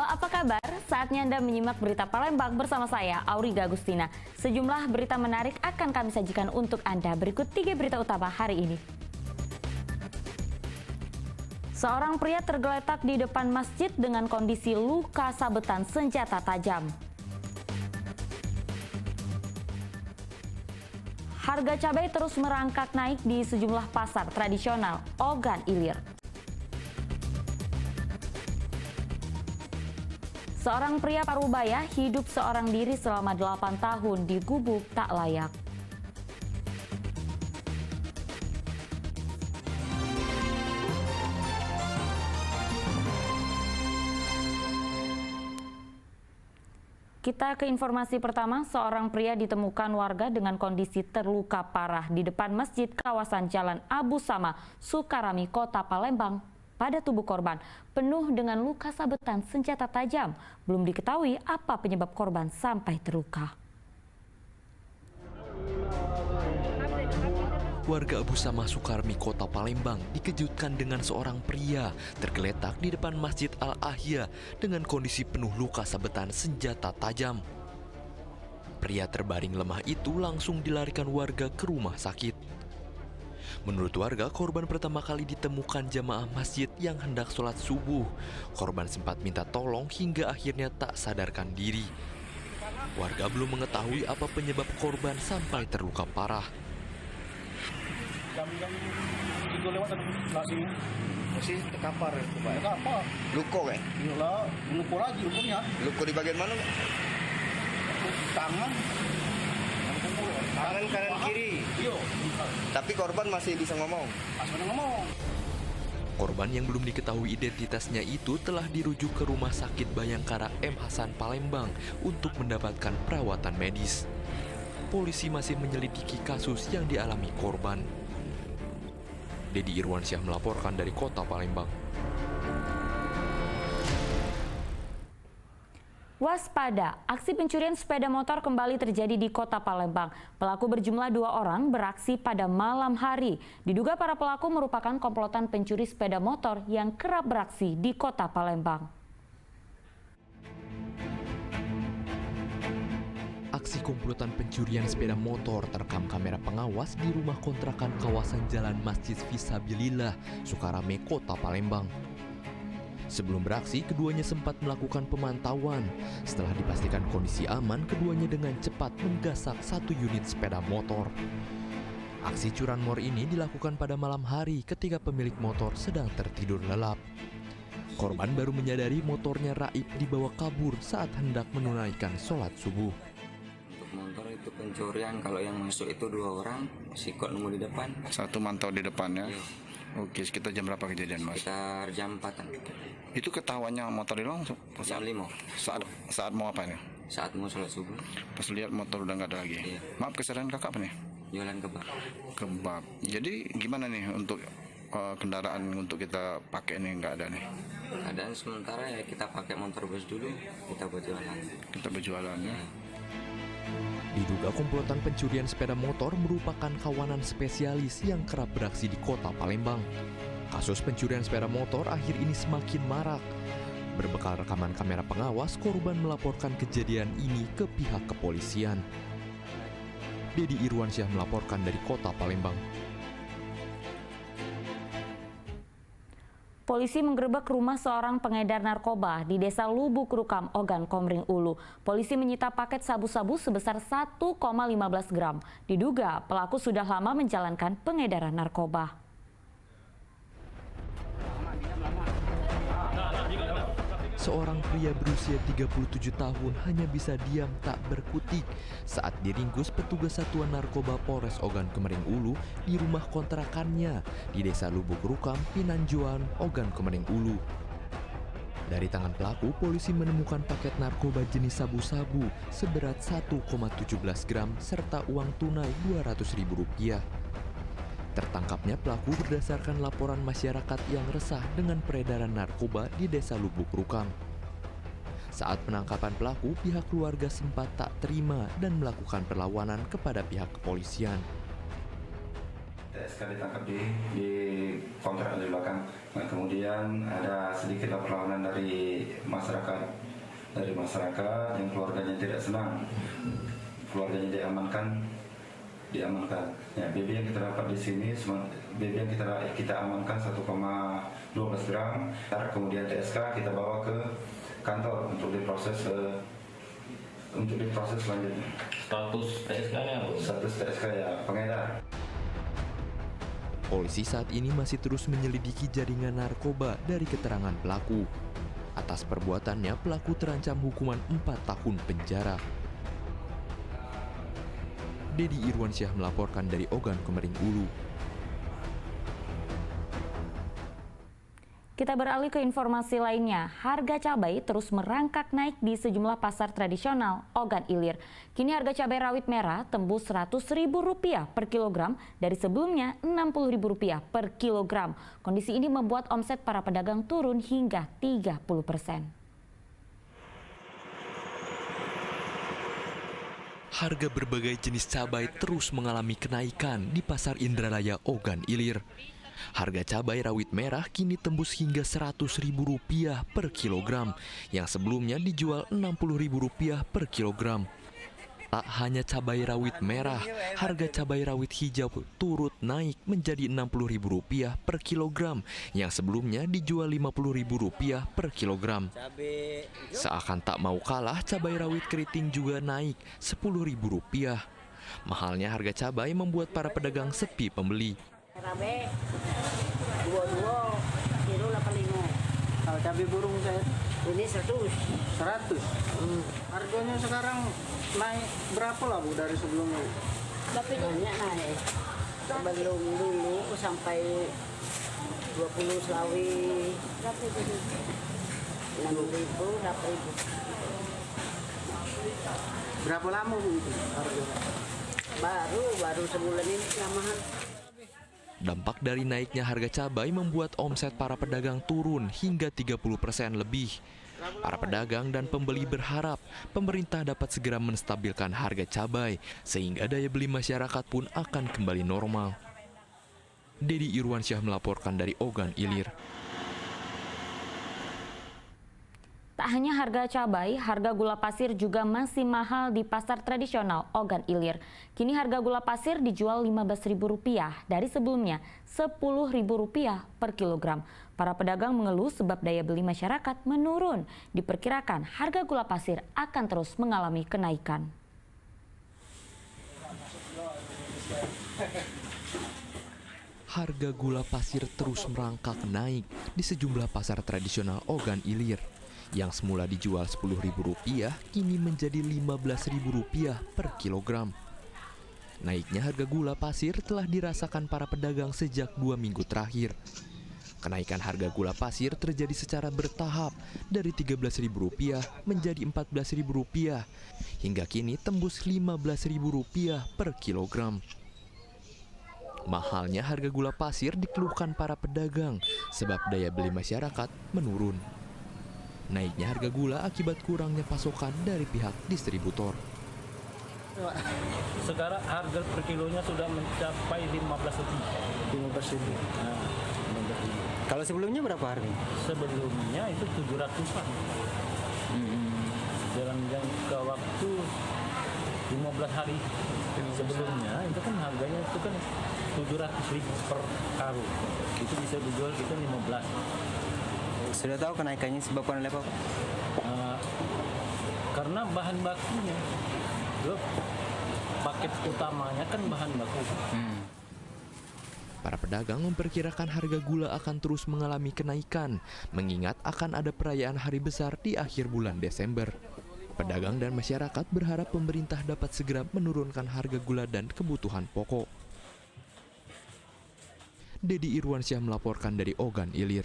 Halo, apa kabar? Saatnya Anda menyimak berita Palembang bersama saya, Auriga Agustina. Sejumlah berita menarik akan kami sajikan untuk Anda. Berikut 3 berita utama hari ini. Seorang pria tergeletak di depan masjid dengan kondisi luka sabetan senjata tajam. Harga cabai terus merangkak naik di sejumlah pasar tradisional Ogan Ilir. Seorang pria Parubaya hidup seorang diri selama 8 tahun di gubuk tak layak. Kita ke informasi pertama, seorang pria ditemukan warga dengan kondisi terluka parah di depan masjid kawasan Jalan Abu Sama, Sukarami, Kota Palembang. Pada tubuh korban penuh dengan luka sabetan senjata tajam. Belum diketahui apa penyebab korban sampai terluka. Warga Abu Sama Sukarami, Kota Palembang dikejutkan dengan seorang pria tergeletak di depan Masjid Al-Ahya dengan kondisi penuh luka sabetan senjata tajam. Pria terbaring lemah itu langsung dilarikan warga ke rumah sakit. Menurut warga, korban pertama kali ditemukan jamaah masjid yang hendak sholat subuh. Korban sempat minta tolong hingga akhirnya tak sadarkan diri. Warga belum mengetahui apa penyebab korban sampai terluka parah. Jam-jam itu lewat masih terkapar ya, Pak? Terkapar. Luko kayak? Iyalah, luko lagi lukonya. Luko di bagian mana? Tangan. Kanan kiri. Iya. Tapi korban masih bisa ngomong. Masih ngomong. Korban yang belum diketahui identitasnya itu telah dirujuk ke Rumah Sakit Bayangkara M. Hasan Palembang untuk mendapatkan perawatan medis. Polisi masih menyelidiki kasus yang dialami korban. Dedi Irwansyah melaporkan dari Kota Palembang. Waspada, aksi pencurian sepeda motor kembali terjadi di Kota Palembang. Pelaku berjumlah 2 orang beraksi pada malam hari. Diduga para pelaku merupakan komplotan pencuri sepeda motor yang kerap beraksi di Kota Palembang. Aksi komplotan pencurian sepeda motor terekam kamera pengawas di rumah kontrakan kawasan Jalan Masjid Fisabilillah, Sukarame, Kota Palembang. Sebelum beraksi, keduanya sempat melakukan pemantauan. Setelah dipastikan kondisi aman, keduanya dengan cepat menggasak 1 unit sepeda motor. Aksi curanmor ini dilakukan pada malam hari ketika pemilik motor sedang tertidur lelap. Korban baru menyadari motornya raib dibawa kabur saat hendak menunaikan sholat subuh. Untuk motor itu pencurian, kalau yang masuk itu 2 orang, si kok nunggu di depan. Satu mantau di depannya. Iya. Oke, sekitar jam berapa kejadian, Mas? Sekitar jam 4-an. Itu ketahuannya motor hilang Jam 5. saat mau apa nih? Saat mau sholat subuh. Pas lihat motor udah nggak ada lagi. Iya. Maaf, kesadaran kakak apa nih? Jualan kebab. Kebab. Jadi gimana nih untuk kendaraan untuk kita pakai ini nggak ada nih? Keadaan sementara ya kita pakai motor bus dulu, kita buat jualan. Kita berjualan ya. Diduga komplotan pencurian sepeda motor merupakan kawanan spesialis yang kerap beraksi di Kota Palembang. Kasus pencurian sepeda motor akhir ini semakin marak. Berbekal rekaman kamera pengawas, korban melaporkan kejadian ini ke pihak kepolisian. Dedi Irwansyah melaporkan dari Kota Palembang. Polisi menggerebek rumah seorang pengedar narkoba di Desa Lubuk Rukam, Ogan Komering Ulu. Polisi menyita paket sabu-sabu sebesar 1,15 gram. Diduga pelaku sudah lama menjalankan pengedaran narkoba. Seorang pria berusia 37 tahun hanya bisa diam tak berkutik saat diringkus petugas Satuan Narkoba Polres Ogan Komering Ulu di rumah kontrakannya di Desa Lubuk Rukam, Pinanjuan, Ogan Komering Ulu. Dari tangan pelaku, polisi menemukan paket narkoba jenis sabu-sabu seberat 1,17 gram serta uang tunai Rp200.000. Tertangkapnya pelaku berdasarkan laporan masyarakat yang resah dengan peredaran narkoba di Desa Lubuk Rukam. Saat penangkapan pelaku, pihak keluarga sempat tak terima dan melakukan perlawanan kepada pihak kepolisian. TSK ditangkap di kontrak di belakang. Nah, kemudian ada sedikit perlawanan dari masyarakat yang keluarganya tidak senang, keluarganya diamankan. Ya, BB yang kita dapat di sini, BB yang kita amankan 1,12 gram. Kemudian TSK kita bawa ke kantor untuk diproses selanjutnya. Status TSK-nya apa? Status TSK ya pengedar. Polisi saat ini masih terus menyelidiki jaringan narkoba dari keterangan pelaku. Atas perbuatannya, pelaku terancam hukuman 4 tahun penjara. Dedi Irwansyah melaporkan dari Ogan, Komering Ulu. Kita beralih ke informasi lainnya. Harga cabai terus merangkak naik di sejumlah pasar tradisional Ogan Ilir. Kini harga cabai rawit merah tembus Rp100.000 per kilogram dari sebelumnya Rp60.000 per kilogram. Kondisi ini membuat omset para pedagang turun hingga 30%. Harga berbagai jenis cabai terus mengalami kenaikan di Pasar Indralaya Ogan Ilir. Harga cabai rawit merah kini tembus hingga Rp100.000 per kilogram, yang sebelumnya dijual Rp60.000 per kilogram. Tak hanya cabai rawit merah, harga cabai rawit hijau turut naik menjadi Rp60.000 per kilogram, yang sebelumnya dijual Rp50.000 per kilogram. Seakan tak mau kalah, cabai rawit keriting juga naik Rp10.000. Mahalnya harga cabai membuat para pedagang sepi pembeli. Cabai 22 kilo 85. Kalau cabai burung saya Ini 100. Harganya sekarang naik berapa lah Bu dari sebelumnya? Tapi banyak naik. Sebelum dulu sampai 20 selawi. Berapa itu? 6.000, 8.000. Berapa lama Bu itu harganya? Baru sebulan ini mahal. Dampak dari naiknya harga cabai membuat omset para pedagang turun hingga 30% lebih. Para pedagang dan pembeli berharap pemerintah dapat segera menstabilkan harga cabai sehingga daya beli masyarakat pun akan kembali normal. Dedi Irwansyah melaporkan dari Ogan Ilir. Tak hanya harga cabai, harga gula pasir juga masih mahal di pasar tradisional Ogan Ilir. Kini harga gula pasir dijual Rp15.000 dari sebelumnya Rp10.000 per kilogram. Para pedagang mengeluh sebab daya beli masyarakat menurun. Diperkirakan harga gula pasir akan terus mengalami kenaikan. Harga gula pasir terus merangkak naik di sejumlah pasar tradisional Ogan Ilir. Yang semula dijual Rp10.000 kini menjadi Rp15.000 per kilogram. Naiknya harga gula pasir telah dirasakan para pedagang sejak 2 minggu terakhir. Kenaikan harga gula pasir terjadi secara bertahap dari Rp13.000 menjadi Rp14.000 hingga kini tembus Rp15.000 per kilogram. Mahalnya harga gula pasir dikeluhkan para pedagang sebab daya beli masyarakat menurun. Naiknya harga gula akibat kurangnya pasokan dari pihak distributor. Sekarang harga per kilonya sudah mencapai Rp15.000. Nah, Kalau sebelumnya berapa harganya? sebelumnya itu 700-an. Dalam jangka waktu 15 hari sebelumnya itu kan harganya itu kan Rp700.000 per karung. Itu bisa dijual kita 15. Sudah tahu kenaikannya disebabkan oleh apa? Karena bahan bakunya, paket utamanya kan bahan baku. Para pedagang memperkirakan harga gula akan terus mengalami kenaikan, mengingat akan ada perayaan hari besar di akhir bulan Desember. Pedagang dan masyarakat berharap pemerintah dapat segera menurunkan harga gula dan kebutuhan pokok. Dedi Irwansyah melaporkan dari Ogan Ilir.